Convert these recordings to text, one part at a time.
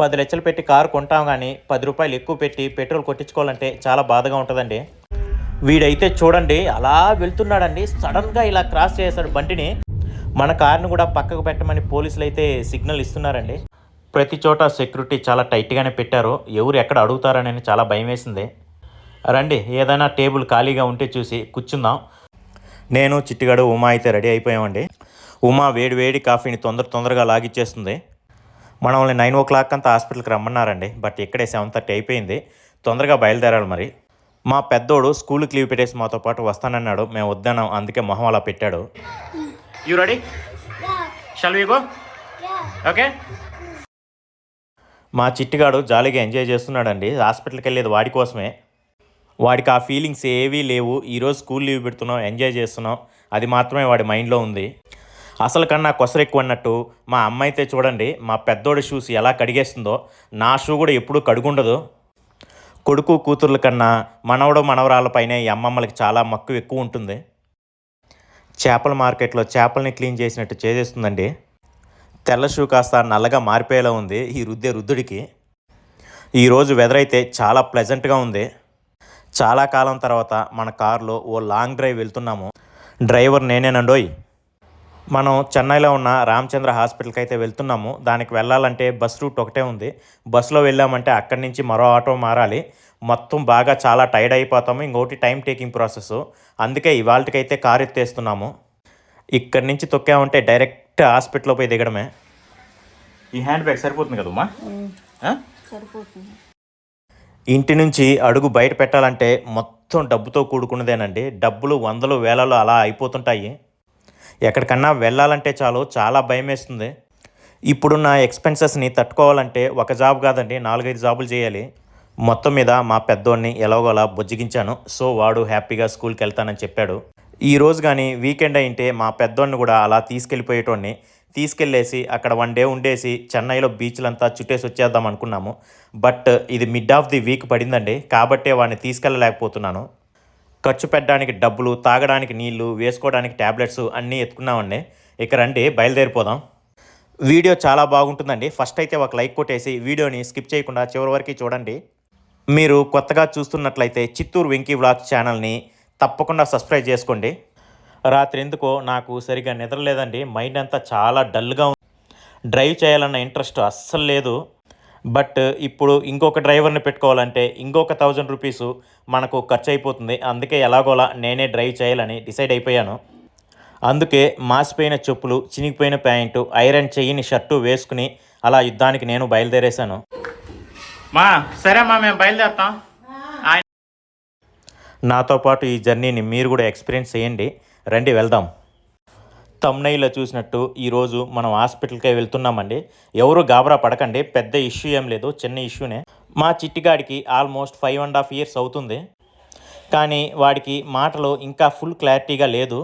10 లక్షలు పెట్టి కారు కొంటాం కానీ 10 రూపాయలు ఎక్కువ పెట్టి పెట్రోల్ కొట్టించుకోవాలంటే చాలా బాధగా ఉంటుందండి. వీడైతే చూడండి అలా వెళ్తున్నాడండి, సడన్గా ఇలా క్రాస్ చేశాడు బండిని. మన కారును కూడా పక్కకు పెట్టమని పోలీసులు అయితే సిగ్నల్ ఇస్తున్నారండి. ప్రతి చోట సెక్యూరిటీ చాలా టైట్గానే పెట్టారు. ఎవరు ఎక్కడ అడుగుతారని చాలా భయం వేసింది. రండి ఏదైనా టేబుల్ ఖాళీగా ఉంటే చూసి కూర్చుందాం. నేను చిట్టిగాడు ఉమా అయితే రెడీ అయిపోయామండి. ఉమా వేడి వేడి కాఫీని తొందరగా లాగిచ్చేస్తుంది. మనల్ని 9 o'clock అంతా హాస్పిటల్కి రమ్మన్నారండి. బట్ ఇక్కడే 7:30 అయిపోయింది. తొందరగా బయలుదేరాలి మరి. మా పెద్దోడు స్కూల్కి లీవ్ పెట్టేసి మాతో పాటు వస్తానన్నాడు. మేము వద్దన్నాం, అందుకే మొహం అలా పెట్టాడు. You ready? Shall we go? Okay. మా చిట్టిగాడు జాలీగా ఎంజాయ్ చేస్తున్నాడండి. హాస్పిటల్కి వెళ్ళేది వాడి కోసమే. వాడికి ఆ ఫీలింగ్స్ ఏవీ లేవు. ఈరోజు స్కూల్ లీవ్ పెడుతున్నాం, ఎంజాయ్ చేస్తున్నాం, అది మాత్రమే వాడి మైండ్లో ఉంది. అసలు కన్నా కొసరు ఎక్కువ అన్నట్టు మా అమ్మ అయితే చూడండి మా పెద్దోడి షూస్ ఎలా కడిగేస్తుందో. నా షూ కూడా ఎప్పుడూ కడుగుండదు. కొడుకు కూతుర్ల కన్నా మనవరాళ్ళపైనే ఈ అమ్మమ్మలకి చాలా మక్కువ ఎక్కువ ఉంటుంది. చేపల మార్కెట్లో చేపల్ని క్లీన్ చేసినట్టు చేసేస్తుందండి. తెల్ల షూ కాస్త నల్లగా మారిపోయేలా ఉంది ఈ రుద్దుడికి. ఈరోజు వెదర్ అయితే చాలా ప్లెజెంట్గా ఉంది. చాలా కాలం తర్వాత మన కారులో ఓ లాంగ్ డ్రైవ్ వెళ్తున్నాము. డ్రైవర్ నేనేనండోయ్. మనం చెన్నైలో ఉన్న రామచంద్ర హాస్పిటల్కి అయితే వెళ్తున్నాము. దానికి వెళ్ళాలంటే బస్ రూట్ ఒకటే ఉంది. బస్సులో వెళ్ళామంటే అక్కడి నుంచి మరో ఆటో మారాలి. మొత్తం బాగా చాలా టైర్డ్ అయిపోతాము. ఇంకోటి టైం టేకింగ్ ప్రాసెస్. అందుకే ఇవాళకైతే కారు ఎత్తేస్తున్నాము. ఇక్కడి నుంచి తొక్కామంటే డైరెక్ట్ హాస్పిటల్లో పోయి దిగడమే. ఈ హ్యాండ్ బ్యాగ్ సరిపోతుంది కదమ్మా? సరిపోతుంది. ఇంటి నుంచి అడుగు బయట పెట్టాలంటే మొత్తం డబ్బుతో కూడుకున్నదేనండి. డబ్బులు వందలు వేలలో అలా అయిపోతుంటాయి. ఎక్కడికన్నా వెళ్ళాలంటే చాలా భయం వేస్తుంది. ఇప్పుడున్న ఎక్స్పెన్సెస్ని తట్టుకోవాలంటే ఒక జాబ్ కాదండి, 4-5 జాబులు చేయాలి. మొత్తం మీద మా పెద్దోడిని ఎలాగోలా బుజ్జగించాను. సో వాడు హ్యాపీగా స్కూల్కి వెళ్తానని చెప్పాడు. ఈరోజు కానీ వీకెండ్ అయింటే మా పెద్దోడిని కూడా అలా తీసుకెళ్ళిపోయేటోడిని. తీసుకెళ్ళేసి అక్కడ 1 డే ఉండేసి చెన్నైలో బీచ్లంతా చుట్టేసి వచ్చేద్దాం అనుకున్నాము. బట్ ఇది మిడ్ ఆఫ్ ది వీక్ పడిందండి, కాబట్టే వాడిని తీసుకెళ్ళలేకపోతున్నాను. ఖర్చు పెట్టడానికి డబ్బులు, తాగడానికి నీళ్లు, వేసుకోవడానికి ట్యాబ్లెట్స్ అన్నీ ఎత్తుకున్నామండి. ఇక రండి బయలుదేరిపోదాం. వీడియో చాలా బాగుంటుందండి. ఫస్ట్ అయితే ఒక లైక్ కొట్టేసి వీడియోని స్కిప్ చేయకుండా చివరి వరకు చూడండి. మీరు కొత్తగా చూస్తున్నట్లయితే చిత్తూరు వెంకీ వ్లాగ్స్ ఛానల్ని తప్పకుండా సబ్స్క్రైబ్ చేసుకోండి. రాత్రి ఎందుకో నాకు సరిగ్గా నిద్రలేదండి. మైండ్ అంతా చాలా డల్గా ఉంది. డ్రైవ్ చేయాలన్న ఇంట్రెస్ట్ అస్సలు లేదు. బట్ ఇప్పుడు ఇంకొక డ్రైవర్ని పెట్టుకోవాలంటే ఇంకొక 1000 రూపీస్ మనకు ఖర్చు అయిపోతుంది. అందుకే ఎలాగోలా నేనే డ్రైవ్ చేయాలని డిసైడ్ అయిపోయాను. అందుకే మాసిపోయిన చెప్పులు, చినిగిపోయిన ప్యాంటు, ఐరన్ చెయ్యని షర్టు వేసుకుని అలా యుద్ధానికి నేను బయలుదేరేశాను. సరే మేము బయలుదేరుతాం. నాతో పాటు ఈ జర్నీని మీరు కూడా ఎక్స్పీరియన్స్ చేయండి. రండి వెళ్దాం. థంబ్నెయిల్లో చూసినట్టు ఈరోజు మనం హాస్పిటల్కే వెళ్తున్నామండి. ఎవరు గాబరా పడకండి, పెద్ద ఇష్యూ ఏం లేదు, చిన్న ఇష్యూనే. మా చిట్టిగాడికి ఆల్మోస్ట్ 5.5 years అవుతుంది. కానీ వాడికి మాటలు ఇంకా ఫుల్ క్లారిటీగా లేదు.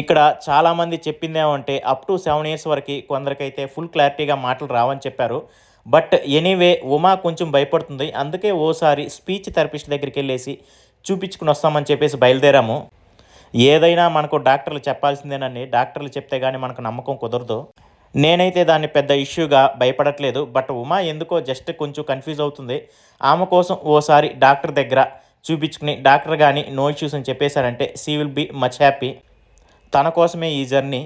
ఇక్కడ చాలామంది చెప్పిందేమంటే అప్ టు 7 years వరకు కొందరికైతే ఫుల్ క్లారిటీగా మాటలు రావని చెప్పారు. బట్ ఎనీవే ఉమా కొంచెం భయపడుతుంది. అందుకే ఓసారి స్పీచ్ థెరపిస్ట్ దగ్గరికి వెళ్ళేసి చూపించుకుని వస్తామని చెప్పేసి బయలుదేరాము. ఏదైనా మనకు డాక్టర్లు చెప్పాల్సిందేనండి. డాక్టర్లు చెప్తే కానీ మనకు నమ్మకం కుదరదు. నేనైతే దాన్ని పెద్ద ఇష్యూగా భయపడట్లేదు. బట్ ఉమా ఎందుకో జస్ట్ కొంచెం కన్ఫ్యూజ్ అవుతుంది. ఆమె కోసం ఓసారి డాక్టర్ దగ్గర చూపించుకుని డాక్టర్ కానీ నో ఇష్యూస్ అని చెప్పేశారంటే she will be much happy. తన కోసమే ఈ జర్నీ.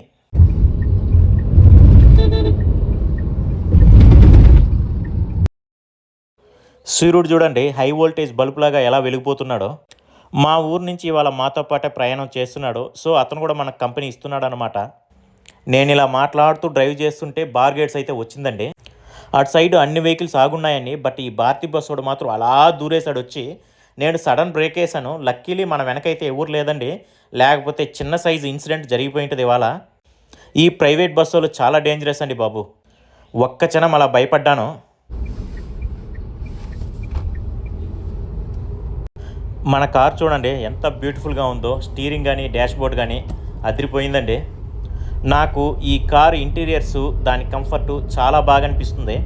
సూర్యుడు చూడండి హై వోల్టేజ్ బల్బులాగా ఎలా వెలిగిపోతున్నాడో. మా ఊరు నుంచి ఇవాళ మాతో పాటే ప్రయాణం చేస్తున్నాడు. సో అతను కూడా మనకు కంపెనీ ఇస్తున్నాడు అనమాట. నేను ఇలా మాట్లాడుతూ డ్రైవ్ చేస్తుంటే బార్ గేట్స్ అయితే వచ్చిందండి. అటు సైడ్ అన్ని వెహికల్స్ ఆగున్నాయండి. బట్ ఈ భారతీ బస్ వాడు మాత్రం అలా దూరేసాడు వచ్చి. నేను సడన్ బ్రేక్ వేసాను. లక్కీలీ మన వెనకైతే ఎవరు లేదండి, లేకపోతే చిన్న సైజు ఇన్సిడెంట్ జరిగిపోయింటుంది ఇవాళ. ఈ ప్రైవేట్ బస్సులు చాలా డేంజరస్ అండి బాబు. ఒక్క క్షణం అలా భయపడ్డాను. మన కార్ చూడండి ఎంత బ్యూటిఫుల్గా ఉందో. స్టీరింగ్ కానీ డాష్బోర్డ్ కానీ అదిరిపోయిందండి. నాకు ఈ కార్ ఇంటీరియర్సు, దాని కంఫర్టు చాలా బాగా అనిపిస్తుంది.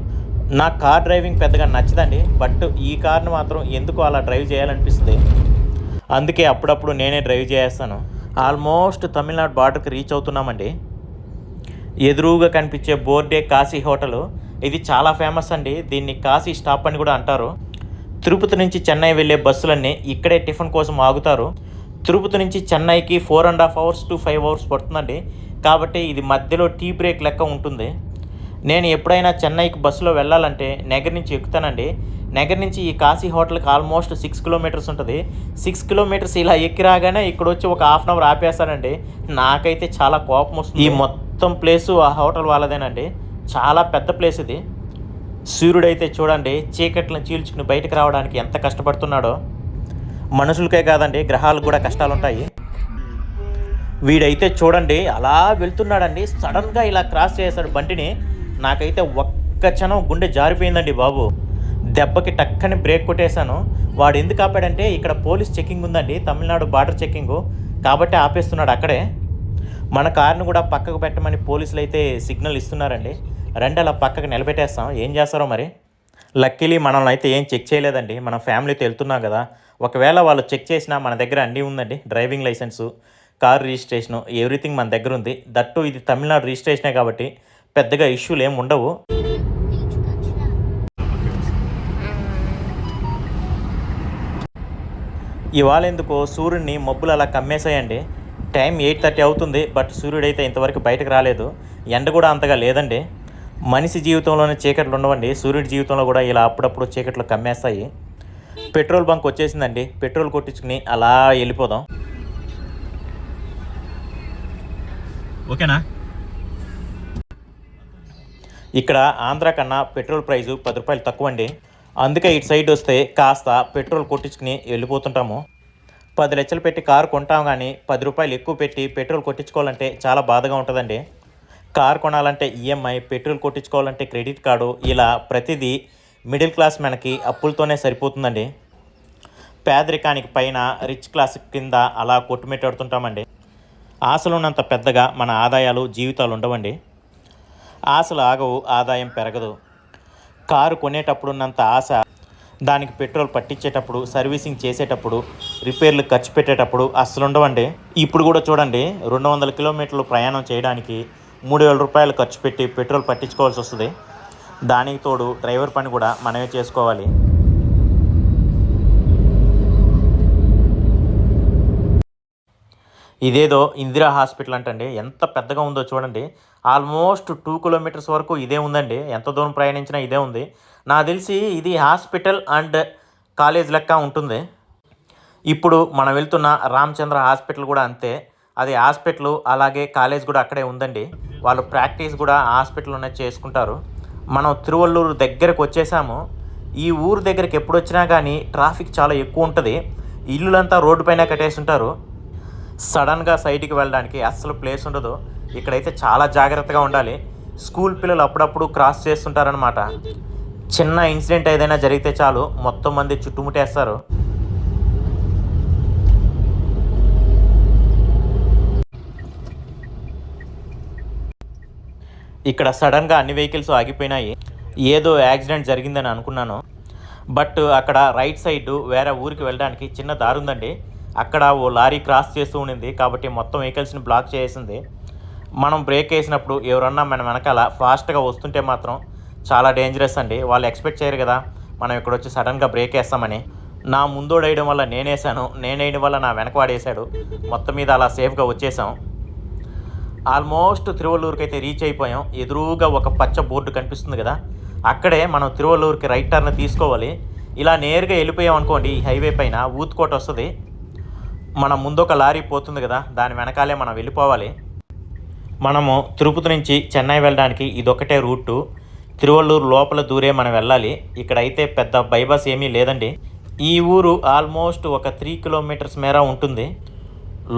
నా కార్ డ్రైవింగ్ పెద్దగా నచ్చదండి. బట్ ఈ కార్ని మాత్రం ఎందుకు అలా డ్రైవ్ చేయాలనిపిస్తుంది. అందుకే అప్పుడప్పుడు నేనే డ్రైవ్ చేస్తాను. ఆల్మోస్ట్ తమిళనాడు బార్డర్కి రీచ్ అవుతున్నామండి. ఎదురుగా కనిపించే బోర్డే కాశీ హోటలు. ఇది చాలా ఫేమస్ అండి. దీన్ని కాశీ స్టాప్ అని కూడా అంటారు. తిరుపతి నుంచి చెన్నై వెళ్ళే బస్సులన్నీ ఇక్కడే టిఫిన్ కోసం ఆగుతారు. తిరుపతి నుంచి చెన్నైకి 4.5 అవర్స్ టు 5 అవర్స్ పడుతుందండి. కాబట్టి ఇది మధ్యలో టీ బ్రేక్ లెక్క ఉంటుంది. నేను ఎప్పుడైనా చెన్నైకి బస్సులో వెళ్ళాలంటే నగర్ నుంచి ఎక్కుతానండి. నగర్ నుంచి ఈ కాశీ హోటల్కి ఆల్మోస్ట్ 6 కిలోమీటర్స్ ఉంటుంది. 6 కిలోమీటర్స్ ఇలా ఎక్కి రాగానే ఇక్కడ వచ్చి ఒక హాఫ్ అన్ అవర్ ఆపేస్తానండి. నాకైతే చాలా కోపం వస్తుంది. ఈ మొత్తం ప్లేసు ఆ హోటల్ వాళ్ళదేనండి. చాలా పెద్ద ప్లేస్ ఇది. సూర్యుడైతే చూడండి చీకట్లను చీల్చుకుని బయటకు రావడానికి ఎంత కష్టపడుతున్నాడో. మనుషులకే కాదండి, గ్రహాలకు కూడా కష్టాలు ఉంటాయి. వీడైతే చూడండి అలా వెళ్తున్నాడండి. సడన్గా ఇలా క్రాస్ చేశాడు బండిని. నాకైతే ఒక్క క్షణం గుండె జారిపోయిందండి బాబు. దెబ్బకి టక్కని బ్రేక్ కొట్టేశాను. వాడు ఎందుకు ఆపాడంటే ఇక్కడ పోలీస్ చెకింగ్ ఉందండి, తమిళనాడు బార్డర్ చెకింగు, కాబట్టి ఆపేస్తున్నాడు అక్కడే. మన కారును కూడా పక్కకు పెట్టమని పోలీసులు అయితే సిగ్నల్ ఇస్తున్నారండి. రండి అలా పక్కకు నిలబెట్టేస్తాం, ఏం చేస్తారో మరి. లక్కీలీ మనల్ని అయితే ఏం చెక్ చేయలేదండి. మనం ఫ్యామిలీతో వెళ్తున్నాం కదా. ఒకవేళ వాళ్ళు చెక్ చేసినా మన దగ్గర అన్నీ ఉందండి. Driving licence, car registration, everything మన దగ్గర ఉంది. దట్టు ఇది తమిళనాడు రిజిస్ట్రేషనే కాబట్టి పెద్దగా ఇష్యూలు ఏమి ఉండవు. ఇవాళ ఎందుకో సూర్యుడిని మబ్బులు అలా కమ్మేసాయండి. టైం 8:30 అవుతుంది. బట్ సూర్యుడైతే ఇంతవరకు బయటకు రాలేదు. ఎండ కూడా అంతగా లేదండి. మనిషి జీవితంలోనే చీకట్లు ఉండవండి, సూర్యుడి జీవితంలో కూడా ఇలా అప్పుడప్పుడు చీకట్లు కమ్మేస్తాయి. పెట్రోల్ బంక్ వచ్చేసిందండి. పెట్రోల్ కొట్టించుకుని అలా వెళ్ళిపోదాం. ఓకేనా. ఇక్కడ ఆంధ్ర కన్నా పెట్రోల్ ప్రైజు 10 రూపాయలు తక్కువ అండి. అందుకే ఇటు సైడ్ వస్తే కాస్త పెట్రోల్ కొట్టించుకుని వెళ్ళిపోతుంటాము. 10 లక్షలు పెట్టి కారు కొంటాం కానీ 10 రూపాయలు ఎక్కువ పెట్టి పెట్రోల్ కొట్టించుకోవాలంటే చాలా బాధగా ఉంటుందండి. కారు కొనాలంటే ఈఎంఐ, పెట్రోల్ కొట్టించుకోవాలంటే క్రెడిట్ కార్డు, ఇలా ప్రతిదీ మిడిల్ క్లాస్ మనకి అప్పులతోనే సరిపోతుందండి. పేదరికానికి పైన రిచ్ క్లాస్ కింద అలా కొట్టుమిట్టాడుతుంటామండి. ఆశలు ఉన్నంత పెద్దగా మన ఆదాయాలు జీవితాలు ఉండవండి. ఆశలు ఆగవు, ఆదాయం పెరగదు. కారు కొనేటప్పుడు ఉన్నంత ఆశ దానికి పెట్రోల్ పట్టించేటప్పుడు, సర్వీసింగ్ చేసేటప్పుడు, రిపేర్లు ఖర్చు పెట్టేటప్పుడు అస్సలు ఉండవండి. ఇప్పుడు కూడా చూడండి 200 కిలోమీటర్లు ప్రయాణం చేయడానికి 3,000 రూపాయలు ఖర్చు పెట్టి పెట్రోల్ పట్టించుకోవాల్సి వస్తుంది. దానికి తోడు డ్రైవర్ పని కూడా మనమే చేసుకోవాలి. ఇదేదో ఇందిరా హాస్పిటల్ అంటండి. ఎంత పెద్దగా ఉందో చూడండి. ఆల్మోస్ట్ 2 కిలోమీటర్స్ వరకు ఇదే ఉందండి. ఎంత దూరం ప్రయాణించినా ఇదే ఉంది. నాకు తెలిసి ఇది హాస్పిటల్ అండ్ కాలేజ్ లెక్క ఉంటుంది. ఇప్పుడు మనం వెళ్తున్న రామచంద్ర హాస్పిటల్ కూడా అంతే. అది హాస్పిటల్ అలాగే కాలేజ్ కూడా అక్కడే ఉందండి. వాళ్ళు ప్రాక్టీస్ కూడా హాస్పిటల్లోనే చేసుకుంటారు. మనం తిరువల్లూరు దగ్గరకు వచ్చేసాము. ఈ ఊరు దగ్గరికి ఎప్పుడు వచ్చినా కానీ ట్రాఫిక్ చాలా ఎక్కువ ఉంటుంది. ఇల్లులంతా రోడ్డు పైన కట్టేసి ఉంటారు. సడన్గా సైడ్కి వెళ్ళడానికి అస్సలు ప్లేస్ ఉండదు. ఇక్కడైతే చాలా జాగ్రత్తగా ఉండాలి. స్కూల్ పిల్లలు అప్పుడప్పుడు క్రాస్ చేస్తుంటారనమాట. చిన్న ఇన్సిడెంట్ ఏదైనా జరిగితే చాలు మొత్తం మంది చుట్టుముట్టేస్తారు. ఇక్కడ సడన్గా అన్ని వెహికల్స్ ఆగిపోయినాయి. ఏదో యాక్సిడెంట్ జరిగిందని అనుకున్నాను. బట్ అక్కడ రైట్ సైడ్ వేరే ఊరికి వెళ్ళడానికి చిన్న దారి ఉందండి. అక్కడ ఓ లారీ క్రాస్ చేస్తూ ఉండింది కాబట్టి మొత్తం వెహికల్స్ని బ్లాక్ చేసింది. మనం బ్రేక్ వేసినప్పుడు ఎవరన్నా మన వెనకాల ఫాస్ట్గా వస్తుంటే మాత్రం చాలా డేంజరస్ అండి. వాళ్ళు ఎక్స్పెక్ట్ చేయరు కదా మనం ఇక్కడ వచ్చి సడన్గా బ్రేక్ వేస్తామని. నా ముందోడు వేయడం వల్ల నేనేసాను, నేనేయడం వల్ల నా వెనక వాడేసాడు. మొత్తం మీద అలా సేఫ్గా వచ్చేసాం. ఆల్మోస్ట్ తిరువల్లూరుకి అయితే రీచ్ అయిపోయాం. ఎదురుగా ఒక పచ్చ బోర్డు కనిపిస్తుంది కదా, అక్కడే మనం తిరువల్లూరుకి రైట్ టర్న్ తీసుకోవాలి. ఇలా నేరుగా వెళ్ళిపోయాం అనుకోండి, ఈ హైవే పైన ఊత్కోట వస్తుంది. మన ముందు ఒక లారీ పోతుంది కదా, దాని వెనకాలే మనం వెళ్ళిపోవాలి. మనము తిరుపతి నుంచి చెన్నై వెళ్ళడానికి ఇదొకటే రూటు. తిరువల్లూరు లోపల దూరే మనం వెళ్ళాలి. ఇక్కడైతే పెద్ద బైపాస్ ఏమీ లేదండి. ఈ ఊరు ఆల్మోస్ట్ ఒక 3 కిలోమీటర్స్ మేర ఉంటుంది.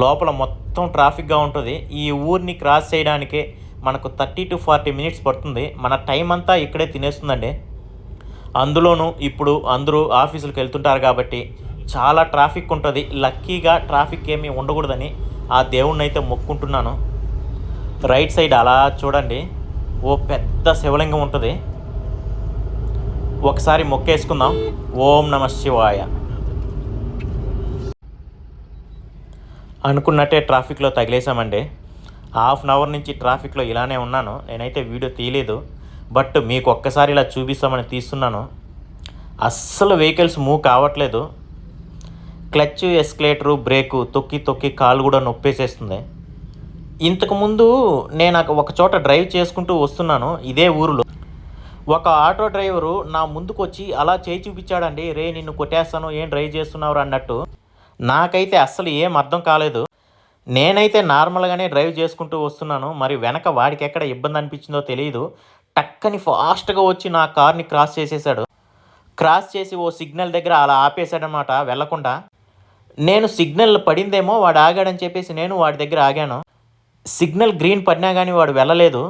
లోపల మొత్తం ట్రాఫిక్గా ఉంటుంది. ఈ ఊరిని క్రాస్ చేయడానికే మనకు 30 to 40 మినిట్స్ పడుతుంది. మన టైం అంతా ఇక్కడే తినేస్తుందండి. అందులోనూ ఇప్పుడు అందరూ ఆఫీసులకు వెళ్తుంటారు కాబట్టి చాలా ట్రాఫిక్ ఉంటుంది. లక్కీగా ట్రాఫిక్ ఏమీ ఉండకూడదని ఆ దేవుణ్ణి అయితే మొక్కుంటున్నాను. రైట్ సైడ్ అలా చూడండి ఓ పెద్ద శివలింగం ఉంటుంది. ఒకసారి మొక్కేసుకుందాం. ఓం నమ శివాయ. అనుకున్నట్టే ట్రాఫిక్లో తగిలేసామండి. హాఫ్ అన్ అవర్ నుంచి ట్రాఫిక్లో ఇలానే ఉన్నాను. నేనైతే వీడియో తీయలేదు. బట్ మీకు ఒక్కసారి ఇలా చూపిస్తామని తీస్తున్నాను. అస్సలు వెహికల్స్ మూవ్ కావట్లేదు. క్లచ్, ఎస్కలేటరు, బ్రేకు తొక్కి తొక్కి కాలు కూడా నొప్పేసేస్తుంది. ఇంతకుముందు నేను ఒక చోట డ్రైవ్ చేసుకుంటూ వస్తున్నాను ఇదే ఊరిలో. ఒక ఆటో డ్రైవరు నా ముందుకు వచ్చి అలా చేయి చూపించాడండి. రే నిన్ను కొట్టేస్తాను, ఏం డ్రైవ్ చేస్తున్నావు అన్నట్టు. నాకైతే అస్సలు ఏం అర్థం కాలేదు. నేనైతే నార్మల్గానే డ్రైవ్ చేసుకుంటూ వస్తున్నాను. మరి వెనక వాడికి ఎక్కడ ఇబ్బంది అనిపించిందో తెలియదు. టక్కని ఫాస్ట్గా వచ్చి నా కార్ని క్రాస్ చేసేసాడు. క్రాస్ చేసి ఓ సిగ్నల్ దగ్గర అలా ఆపేశాడనమాట వెళ్లకుండా. నేను సిగ్నల్ పడిందేమో వాడు ఆగాడని చెప్పేసి నేను వాడి దగ్గర ఆగాను. సిగ్నల్ గ్రీన్ పడినా కానీ వాడు వెళ్ళలేదు.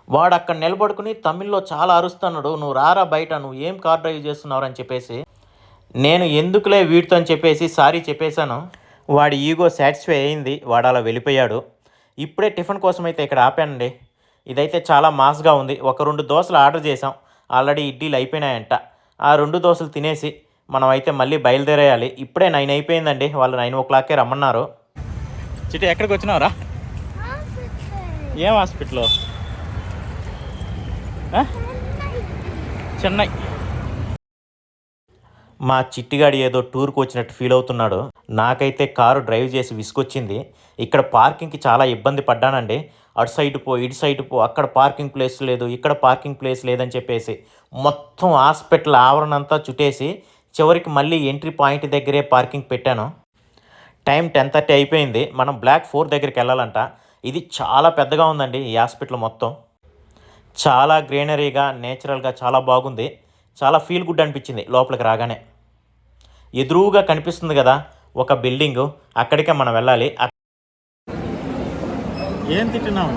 వాడు అక్కడ నిలబడుకుని తమిళ్లో చాలా అరుస్తున్నాడు, నువ్వు రారా బయట, నువ్వు ఏం కార్ డ్రైవ్ చేస్తున్నావు అని చెప్పేసి. నేను ఎందుకులే వీడితో అని చెప్పేసి సారీ చెప్పేశాను. వాడి ఈగో సాటిస్ఫై అయింది, వాడు అలా వెళ్ళిపోయాడు. ఇప్పుడే టిఫిన్ కోసం అయితే ఇక్కడ ఆపానండి. ఇదైతే చాలా మాస్గా ఉంది. ఒక 2 దోశలు ఆర్డర్ చేసాం, ఆల్రెడీ ఇడ్లీలు అయిపోయినాయంట. ఆ 2 దోశలు తినేసి మనం అయితే మళ్ళీ బయలుదేరేయాలి. ఇప్పుడే 9 అయిపోయిందండి, వాళ్ళు 9 o'clockకే రమ్మన్నారు. చిట్టి ఎక్కడికి వచ్చినావురా? ఏం హాస్పిటల్? చెన్నై. మా చిట్టిగాడి ఏదో టూర్కి వచ్చినట్టు ఫీల్ అవుతున్నాడు. నాకైతే కారు డ్రైవ్ చేసి విసుకొచ్చింది. ఇక్కడ పార్కింగ్కి చాలా ఇబ్బంది పడ్డానండి. అటు సైడ్ పో, ఇటు సైడ్ పో, అక్కడ పార్కింగ్ ప్లేస్ లేదు, ఇక్కడ పార్కింగ్ ప్లేస్ లేదని చెప్పేసి మొత్తం హాస్పిటల్ ఆవరణ అంతా చుట్టేసి చివరికి మళ్ళీ ఎంట్రీ పాయింట్ దగ్గరే పార్కింగ్ పెట్టాను. టైం 10:30 అయిపోయింది. మనం బ్లాక్ 4 దగ్గరికి వెళ్ళాలంట. ఇది చాలా పెద్దగా ఉందండి ఈ హాస్పిటల్ మొత్తం. చాలా గ్రీనరీగా, నేచురల్గా చాలా బాగుంది. చాలా ఫీల్ గుడ్ అనిపించింది లోపలికి రాగానే. ఎదురుగా కనిపిస్తుంది కదా ఒక బిల్డింగు, అక్కడికే మనం వెళ్ళాలి. ఏం తింటున్నావు?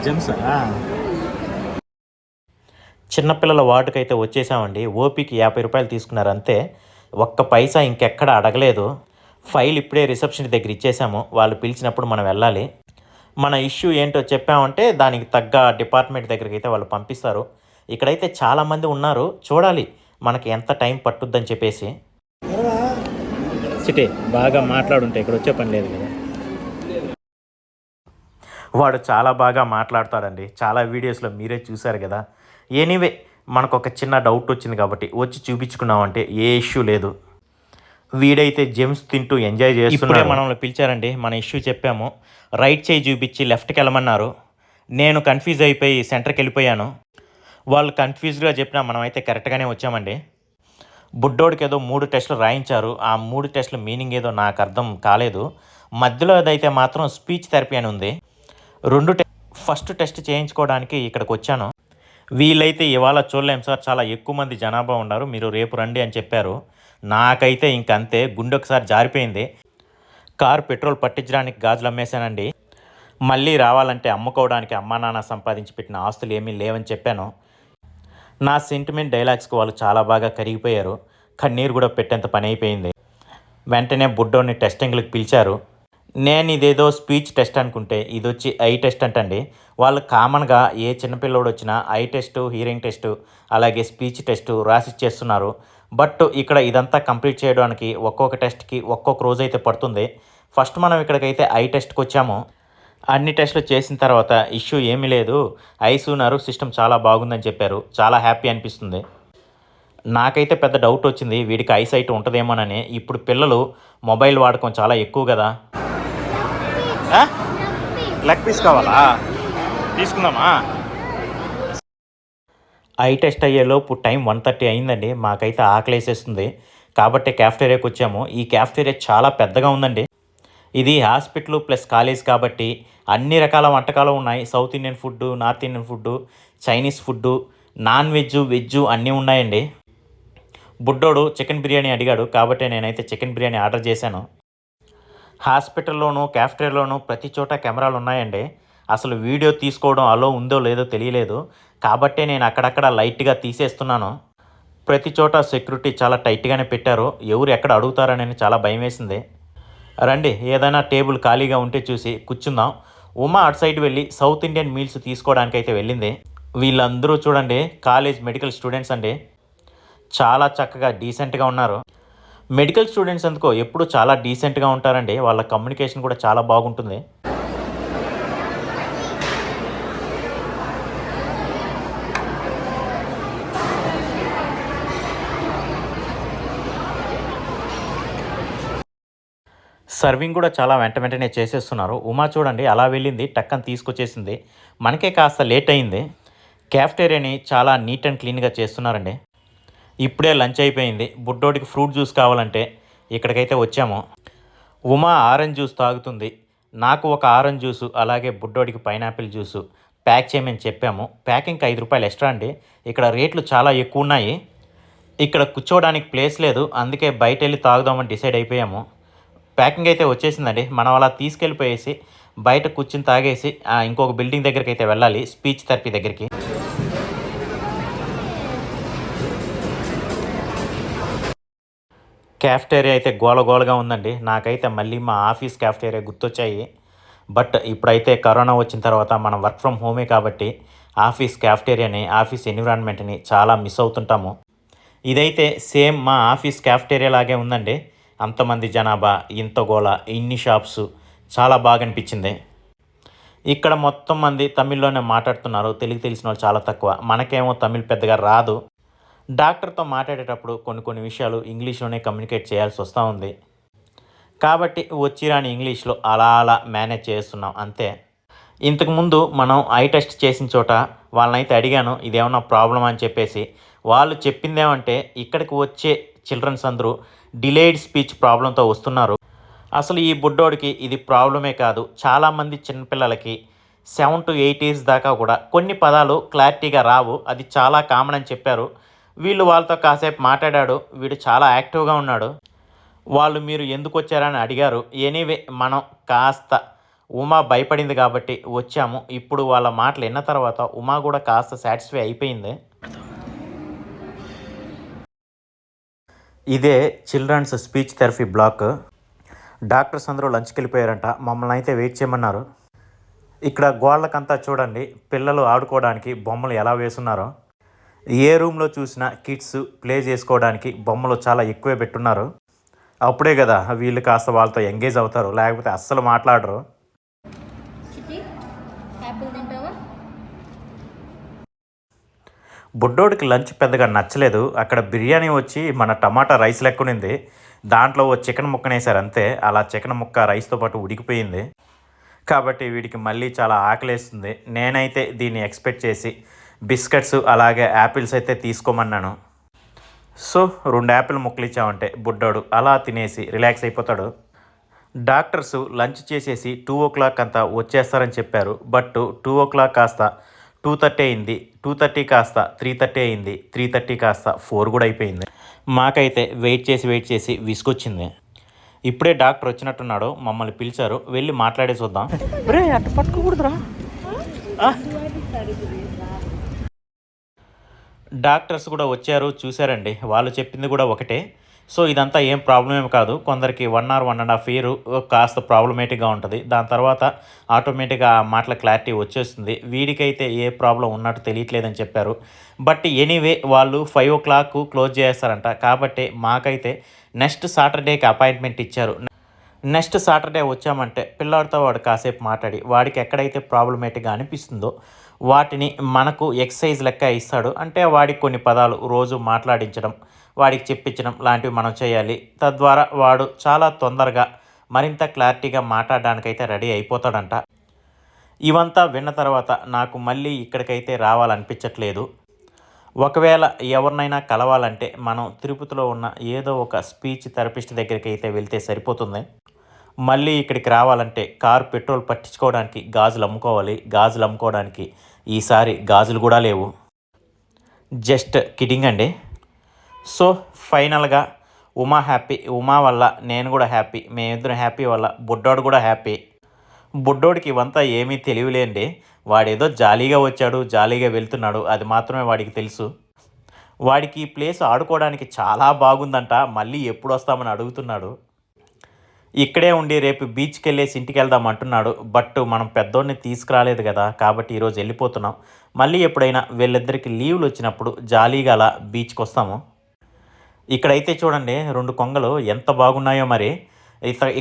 జెమ్సా? చిన్నపిల్లల వార్డుకైతే వచ్చేసామండి. ఓపీకి 50 రూపాయలు తీసుకున్నారు అంతే, ఒక్క పైసా ఇంకెక్కడ అడగలేదు. ఫైల్ ఇప్పుడే రిసెప్షన్ దగ్గర ఇచ్చేసాము, వాళ్ళు పిలిచినప్పుడు మనం వెళ్ళాలి. మన ఇష్యూ ఏంటో చెప్పామంటే దానికి తగ్గ డిపార్ట్మెంట్ దగ్గరికి అయితే వాళ్ళు పంపిస్తారు. ఇక్కడైతే చాలామంది ఉన్నారు, చూడాలి మనకి ఎంత టైం పట్టుద్దని చెప్పేసి. సిటీ బాగా మాట్లాడుంటే ఇక్కడ వచ్చే పని లేదు కదా. వాడు చాలా బాగా మాట్లాడతాడండి, చాలా వీడియోస్లో మీరే చూశారు కదా. ఎనీవే మనకు ఒక చిన్న డౌట్ వచ్చింది కాబట్టి వచ్చి చూపించుకున్నామంటే ఏ ఇష్యూ లేదు. వీడైతే జెమ్స్ తింటూ ఎంజాయ్ చేస్తున్నాడు. మనల్ని పిలిచారండి, మన ఇష్యూ చెప్పాము. రైట్ చేయి చూపించి లెఫ్ట్కి వెళ్ళమన్నారు. నేను కన్ఫ్యూజ్ అయిపోయి సెంటర్కి వెళ్ళిపోయాను. వాళ్ళు కన్ఫ్యూజ్డ్గా చెప్పినా మనమైతే కరెక్ట్గానే వచ్చామండి. బుడ్డోడికి ఏదో 3 టెస్టులు రాయించారు. ఆ 3 టెస్టుల మీనింగ్ ఏదో నాకు అర్థం కాలేదు. మధ్యలో అదైతే మాత్రం స్పీచ్ థెరపీ అని ఉంది. ఫస్ట్ టెస్ట్ చేయించుకోవడానికి ఇక్కడికి వచ్చాను. వీళ్ళైతే ఇవాళ చూడలేం సార్, చాలా ఎక్కువ మంది జనాభా ఉన్నారు, మీరు రేపు రండి అని చెప్పారు. నాకైతే ఇంకంతే, గుండె ఒకసారి జారిపోయింది. కారు పెట్రోల్ పట్టించడానికి గాజులు అమ్మేశానండి. మళ్ళీ రావాలంటే అమ్ముకోవడానికి అమ్మా నాన్న సంపాదించి పెట్టిన ఆస్తులు ఏమీ లేవని చెప్పాను. నా సెంటిమెంట్ డైలాగ్స్కి వాళ్ళు చాలా బాగా కరిగిపోయారు. కన్నీరు కూడా పెట్టేంత పని అయిపోయింది. వెంటనే బుడ్డోని టెస్టింగ్లకు పిలిచారు. నేను ఇదేదో స్పీచ్ టెస్ట్ అనుకుంటే ఇది వచ్చి ఐ టెస్ట్ అంటండి. వాళ్ళు కామన్గా ఏ చిన్నపిల్లోడు వచ్చినా ఐ టెస్టు, హియరింగ్ టెస్టు, అలాగే స్పీచ్ టెస్టు రాసిచ్చేస్తున్నారు. బట్ ఇక్కడ ఇదంతా కంప్లీట్ చేయడానికి ఒక్కొక్క టెస్ట్కి ఒక్కొక్క రోజు అయితే పడుతుంది. ఫస్ట్ మనం ఇక్కడికైతే ఐ టెస్ట్కి వచ్చాము. అన్ని టెస్టులు చేసిన తర్వాత ఇష్యూ ఏమీ లేదు, ఐస్ ఉన్నారు, సిస్టమ్ చాలా బాగుందని చెప్పారు. చాలా హ్యాపీ అనిపిస్తుంది. నాకైతే పెద్ద డౌట్ వచ్చింది, వీడికి ఐసైట్ ఉంటుందేమోనని. ఇప్పుడు పిల్లలు మొబైల్ వాడకం చాలా ఎక్కువ కదా. లెగ్ పీస్ కావాలా? తీసుకుందామా? ఐ టెస్ట్ అయ్యేలోపు టైం 1:30 అయిందండి. మాకైతే ఆకలేసేస్తుంది కాబట్టి క్యాఫ్టేరియాకి వచ్చాము. ఈ క్యాఫ్టేరియా చాలా పెద్దగా ఉందండి. ఇది హాస్పిటల్ ప్లస్ కాలేజ్ కాబట్టి అన్ని రకాల వంటకాలు ఉన్నాయి. South Indian food, north Indian food, Chinese food, non veg, veg అన్నీ ఉన్నాయండి. బుడ్డోడు చికెన్ బిర్యానీ అడిగాడు కాబట్టి నేనైతే చికెన్ బిర్యానీ ఆర్డర్ చేశాను. హాస్పిటల్లోనూ క్యాఫ్టేరియాలోనూ ప్రతి చోట కెమెరాలు ఉన్నాయండి. అసలు వీడియో తీసుకోవడం అలో ఉందో లేదో తెలియలేదు కాబట్టే నేను అక్కడక్కడ లైట్గా తీసేస్తున్నాను. ప్రతి చోట సెక్యూరిటీ చాలా టైట్గానే పెట్టారు. ఎవరు ఎక్కడ అడుగుతారని చాలా భయం వేసింది. రండి ఏదైనా టేబుల్ ఖాళీగా ఉంటే చూసి కూర్చుందాం. ఉమా అటు సైడ్ వెళ్ళి సౌత్ ఇండియన్ మీల్స్ తీసుకోవడానికి అయితే వెళ్ళింది. వీళ్ళందరూ చూడండి కాలేజ్ మెడికల్ స్టూడెంట్స్ అండి. చాలా చక్కగా డీసెంట్గా ఉన్నారు. మెడికల్ స్టూడెంట్స్ ఎందుకో ఎప్పుడు చాలా డీసెంట్గా ఉంటారండి. వాళ్ళ కమ్యూనికేషన్ కూడా చాలా బాగుంటుంది. సర్వింగ్ కూడా చాలా వెంటనే చేసేస్తున్నారు. ఉమా చూడండి అలా వెళ్ళింది, టక్కని తీసుకొచ్చేసింది. మనకే కాస్త లేట్ అయింది. క్యాఫ్టేరియాని చాలా నీట్ అండ్ క్లీన్గా చేస్తున్నారండి. ఇప్పుడే లంచ్ అయిపోయింది. బుడ్డోడికి ఫ్రూట్ జ్యూస్ కావాలంటే ఇక్కడికైతే వచ్చాము. ఉమా ఆరెంజ్ జ్యూస్ తాగుతుంది. నాకు ఒక ఆరెంజ్ జ్యూసు, అలాగే బుడ్డోడికి పైనాపిల్ జ్యూసు ప్యాక్ చేయమని చెప్పాము. ప్యాకింగ్కి ₹5 ఎక్స్ట్రా అండి. ఇక్కడ రేట్లు చాలా ఎక్కువ ఉన్నాయి. ఇక్కడ కూర్చోవడానికి ప్లేస్ లేదు, అందుకే బయట వెళ్ళి తాగుదామని డిసైడ్ అయిపోయాము. ప్యాకింగ్ అయితే వచ్చేసిందండి. మనం అలా తీసుకెళ్ళిపోయేసి బయట కూర్చుని తాగేసి ఇంకొక బిల్డింగ్ దగ్గరికి అయితే వెళ్ళాలి, స్పీచ్ థెరపీ దగ్గరికి. క్యాఫ్టేరియా అయితే గోలగోలగా ఉందండి. నాకైతే మళ్ళీ మా ఆఫీస్ క్యాఫ్టేరియా గుర్తొచ్చాయి. బట్ ఇప్పుడైతే కరోనా వచ్చిన తర్వాత మనం వర్క్ ఫ్రమ్ హోమే కాబట్టి ఆఫీస్ క్యాఫ్టేరియాని, ఆఫీస్ ఎన్విరాన్మెంట్ని చాలా మిస్ అవుతుంటాము. ఇదైతే సేమ్ మా ఆఫీస్ క్యాఫ్టేరియా లాగే ఉందండి. అంతమంది జనాభా, ఇంత గోల, ఇన్ని షాప్స్, చాలా బాగా అనిపించింది. ఇక్కడ మొత్తం మంది తమిళ్లోనే మాట్లాడుతున్నారు. తెలుగు తెలిసిన వాళ్ళు చాలా తక్కువ. మనకేమో తమిళ్ పెద్దగా రాదు. డాక్టర్తో మాట్లాడేటప్పుడు కొన్ని విషయాలు ఇంగ్లీష్లోనే కమ్యూనికేట్ చేయాల్సి వస్తూ ఉంది. కాబట్టి వచ్చిరాని ఇంగ్లీష్లో అలా మేనేజ్ చేస్తున్నాం అంతే. ఇంతకుముందు మనం ఐ టెస్ట్ చేసిన చోట వాళ్ళనైతే అడిగాను ఇదేమన్నా ప్రాబ్లమ్ అని చెప్పేసి. వాళ్ళు చెప్పిందేమంటే ఇక్కడికి వచ్చే చిల్డ్రన్స్ అందరూ డిలేడ్ స్పీచ్ ప్రాబ్లంతో వస్తున్నారు. అసలు ఈ బుడ్డోడికి ఇది ప్రాబ్లమే కాదు, చాలామంది చిన్నపిల్లలకి 7 to 8 ఇయర్స్ దాకా కూడా కొన్ని పదాలు క్లారిటీగా రావు, అది చాలా కామన్ అని చెప్పారు. వీళ్ళు వాళ్ళతో కాసేపు మాట్లాడాడు. వీడు చాలా యాక్టివ్గా ఉన్నాడు. వాళ్ళు మీరు ఎందుకు వచ్చారని అడిగారు. ఎనీవే మనం కాస్త ఉమా భయపడింది కాబట్టి వచ్చాము. ఇప్పుడు వాళ్ళ మాటలు విన్న తర్వాత ఉమా కూడా కాస్త సాటిస్ఫై అయిపోయింది. ఇదే children's speech therapy block. Doctors అందరూ లంచ్కి వెళ్ళిపోయారంట. మమ్మల్ని అయితే వెయిట్ చేయమన్నారు. ఇక్కడ గోళ్ళకంతా చూడండి పిల్లలు ఆడుకోవడానికి బొమ్మలు ఎలా వేస్తున్నారో. ఏ రూమ్లో చూసినా కిడ్స్ ప్లే చేసుకోవడానికి బొమ్మలు చాలా ఎక్కువే పెట్టున్నారు. అప్పుడే కదా వీళ్ళు కాస్త వాళ్ళతో ఎంగేజ్ అవుతారు, లేకపోతే అస్సలు మాట్లాడరు. బుడ్డోడికి లంచ్ పెద్దగా నచ్చలేదు. అక్కడ బిర్యానీ వచ్చి మన టమాటా రైస్ లెక్కనింది. దాంట్లో ఓ చికెన్ ముక్కనేసారు అంతే. అలా చికెన్ ముక్క రైస్తో పాటు ఉడికిపోయింది. కాబట్టి వీడికి మళ్ళీ చాలా ఆకలేస్తుంది. నేనైతే దీన్ని ఎక్స్పెక్ట్ చేసి బిస్కెట్స్ అలాగే యాపిల్స్ అయితే తీసుకోమన్నాను. సో 2 యాపిల్ ముక్కలు ఇచ్చామంటే బుడ్డోడు అలా తినేసి రిలాక్స్ అయిపోతాడు. డాక్టర్స్ లంచ్ చేసేసి 2 o'clock అంతా వచ్చేస్తారని చెప్పారు. బట్ 2 o'clock కాస్త 2:30 అయింది, 2:30 కాస్త 3:30 అయింది, 3:30 కాస్త 4 కూడా అయిపోయింది. మాకైతే వెయిట్ చేసి విసుగొచ్చింది. ఇప్పుడే డాక్టర్ వచ్చినట్టున్నాడు, మమ్మల్ని పిలిచారు, వెళ్ళి మాట్లాడేసి వద్దాం. అట్ట పట్టుకోకూడదురా. డాక్టర్స్ కూడా వచ్చారు, చూశారండి. వాళ్ళు చెప్పింది కూడా ఒకటే. సో ఇదంతా ఏం ప్రాబ్లం ఏమి కాదు. కొందరికి 1 or 1.5 year కాస్త ప్రాబ్లమేటిక్గా ఉంటుంది. దాని తర్వాత ఆటోమేటిక్గా ఆ మాటల క్లారిటీ వచ్చేస్తుంది. వీడికైతే ఏ ప్రాబ్లం ఉన్నట్టు తెలియట్లేదని చెప్పారు. బట్ ఎనీవే వాళ్ళు 5 o'clock క్లోజ్ చేస్తారంట. కాబట్టి మాకైతే నెక్స్ట్ సాటర్డేకి అపాయింట్మెంట్ ఇచ్చారు. నెక్స్ట్ సాటర్డే వచ్చామంటే పిల్లాడితో వాడు కాసేపు మాట్లాడి వాడికి ఎక్కడైతే ప్రాబ్లమేటిక్గా అనిపిస్తుందో వాటిని మనకు ఎక్సర్సైజ్ లెక్క ఇస్తాడు. అంటే వాడికి కొన్ని పదాలు రోజు మాట్లాడించడం, వాడికి చెప్పించడం లాంటివి మనం చేయాలి. తద్వారా వాడు చాలా తొందరగా మరింత క్లారిటీగా మాట్లాడడానికైతే రెడీ అయిపోతాడంట. ఇవంతా విన్న తర్వాత నాకు మళ్ళీ ఇక్కడికైతే రావాలనిపించట్లేదు. ఒకవేళ ఎవరినైనా కలవాలంటే మనం తిరుపతిలో ఉన్న ఏదో ఒక స్పీచ్ థెరపిస్ట్ దగ్గరికి అయితే వెళ్తే సరిపోతుంది. మళ్ళీ ఇక్కడికి రావాలంటే కారు పెట్రోల్ పట్టించుకోవడానికి గాజులు అమ్ముకోవాలి. గాజులు అమ్ముకోవడానికి ఈసారి గాజులు కూడా లేవు. జస్ట్ కిడింగ్ అండి. సో ఫైనల్గా ఉమా హ్యాపీ. ఉమా వల్ల నేను కూడా హ్యాపీ. మేమిద్దరం హ్యాపీ వల్ల బుడ్డోడు కూడా హ్యాపీ. బుడ్డోడికి ఇవంతా ఏమీ తెలియలేండి. వాడేదో జాలీగా వచ్చాడు, జాలీగా వెళ్తున్నాడు, అది మాత్రమే వాడికి తెలుసు. వాడికి ఈ ప్లేస్ ఆడుకోవడానికి చాలా బాగుందంట. మళ్ళీ ఎప్పుడు వస్తామని అడుగుతున్నాడు. ఇక్కడే ఉండి రేపు బీచ్కి వెళ్ళేసి ఇంటికి వెళ్దాం అంటున్నాడు. బట్ మనం పెద్దోడిని తీసుకురాలేదు కదా, కాబట్టి ఈరోజు వెళ్ళిపోతున్నాం. మళ్ళీ ఎప్పుడైనా వీళ్ళిద్దరికి లీవ్లు వచ్చినప్పుడు జాలీగా అలా బీచ్కి వస్తాము. ఇక్కడైతే చూడండి 2 కొంగలు ఎంత బాగున్నాయో. మరి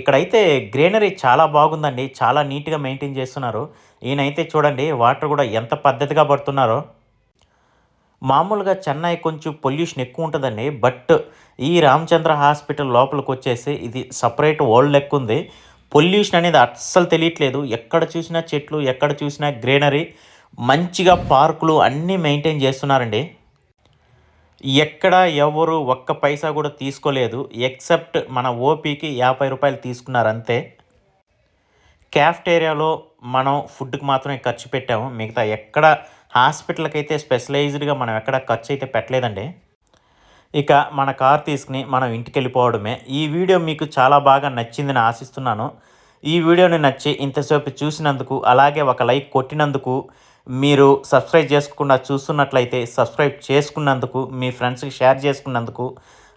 ఇక్కడైతే గ్రీనరీ చాలా బాగుందండి. చాలా నీట్గా మెయింటైన్ చేస్తున్నారు. ఈయనైతే చూడండి వాటర్ కూడా ఎంత పద్ధతిగా పడుతున్నారో. మామూలుగా చెన్నై కొంచెం పొల్యూషన్ ఎక్కువ ఉంటుందండి. బట్ ఈ రామచంద్ర హాస్పిటల్ లోపలికొచ్చేసి ఇది సెపరేట్ వరల్డ్ లెక్కుంది. పొల్యూషన్ అనేది అస్సలు తెలియట్లేదు. ఎక్కడ చూసినా చెట్లు, ఎక్కడ చూసినా గ్రీనరీ, మంచిగా పార్కులు అన్నీ మెయింటైన్ చేస్తున్నారండి. ఎక్కడ ఎవరు ఒక్క పైసా కూడా తీసుకోలేదు. ఎక్సెప్ట్ మన ఓపీకి రూ. 50 తీసుకున్నారంతే. క్యాఫ్టేరియాలో మనం ఫుడ్‌కి మాత్రమే ఖర్చు పెట్టాము. మిగతా ఎక్కడ హాస్పిటల్‌కైతే స్పెషలైజ్డ్‌గా మనం ఎక్కడ ఖర్చయితే పెట్టలేదండి. ఇక మన కార్ తీసుకొని మనం ఇంటికెళ్ళిపోవడమే. ఈ వీడియో మీకు చాలా బాగా నచ్చిందని ఆశిస్తున్నాను. ఈ వీడియోని నచ్చి ఇంతసేపు చూసినందుకు, అలాగే ఒక లైక్ కొట్టినందుకు, మీరు సబ్స్క్రైబ్ చేసుకోకుండా చూస్తున్నట్లయితే సబ్స్క్రైబ్ చేసుకున్నందుకు, మీ ఫ్రెండ్స్‌కి షేర్ చేసుకున్నందుకు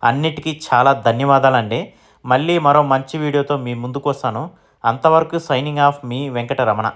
అన్నిటికీ చాలా ధన్యవాదాలండి. మళ్ళీ మరో మంచి వీడియోతో మీ ముందుకొస్తాను. అంతవరకు సైనింగ్ ఆఫ్ మీ వెంకటరమణ.